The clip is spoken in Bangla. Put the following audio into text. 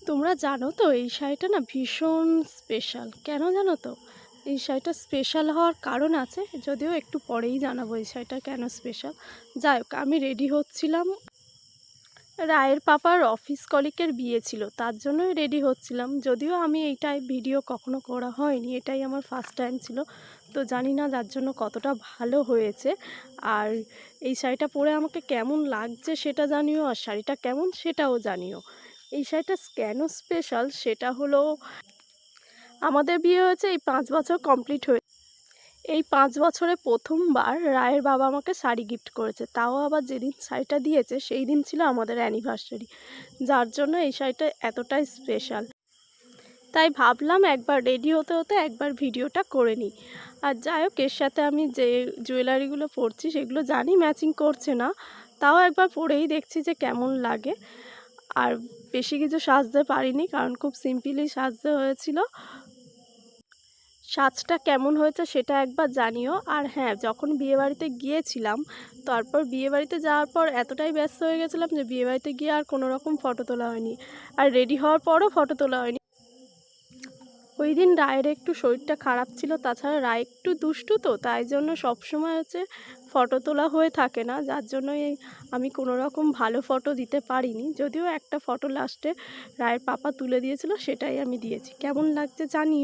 তোমরা জানো তো এই শাড়িটা না ভীষণ স্পেশাল। কেন জানো তো? এই শাড়িটা স্পেশাল হওয়ার কারণ আছে, যদিও একটু পরেই জানাবো এই শাড়িটা কেন স্পেশাল। যাই হোক, আমি রেডি হচ্ছিলাম। রায়ের পাপার অফিস কলিগের বিয়ে ছিল, তার জন্যই রেডি হচ্ছিলাম। যদিও আমি এইটাই ভিডিও কখনো করা হয়নি, এটাই আমার ফার্স্ট টাইম ছিল। তো জানি না যার জন্য কতটা ভালো হয়েছে। আর এই শাড়িটা পরে আমাকে কেমন লাগছে সেটা জানিও, আর শাড়িটা কেমন সেটাও জানিও। এই শাড়িটা কেন স্পেশাল সেটা হলো, আমাদের বিয়ে হয়েছে এই 5 বছর কমপ্লিট হয়ে, এই 5 বছরে প্রথমবার রায়ের বাবা আমাকে শাড়ি গিফট করেছে, তাও আবার যেদিন শাড়িটা দিয়েছে সেই দিন ছিল আমাদের অ্যানিভার্সারি। যার জন্য এই শাড়িটা এতটাই স্পেশাল। তাই ভাবলাম একবার রেডি হতে হতে একবার ভিডিওটা করে নিই। আর যাই হোক, এর সাথে আমি যে জুয়েলারিগুলো পরছি সেগুলো জানি ম্যাচিং করছে না, তাও একবার পরেই দেখছি যে কেমন লাগে। আর বেশি কিছু সাজতে পারিনি, কারণ খুব সিম্পলি সাজতে হয়েছিল। সাজটা কেমন হয়েছে সেটা একবার জানিও। আর হ্যাঁ, যখন বিয়েবাড়িতে গিয়েছিলাম, তারপর বিয়েবাড়িতে যাওয়ার পর এতটাই ব্যস্ত হয়ে গেছিলাম যে বিয়েবাড়িতে গিয়ে আর কোনো রকম ফটো তোলা হয়নি, আর রেডি হওয়ার পরও ফটো তোলা হয়নি। ওই দিন রায়ের একটু শরীরটা খারাপ ছিল, তাছাড়া রায় একটু দুষ্টু, তো তাই জন্য সবসময় হচ্ছে ফটো তোলা হয়ে থাকে না, যার জন্যই আমি কোনো রকম ভালো ফটো দিতে পারিনি। যদিও একটা ফটো লাস্টে রায়ের পাপা তুলে দিয়েছিল, সেটাই আমি দিয়েছি। কেমন লাগছে জানিও।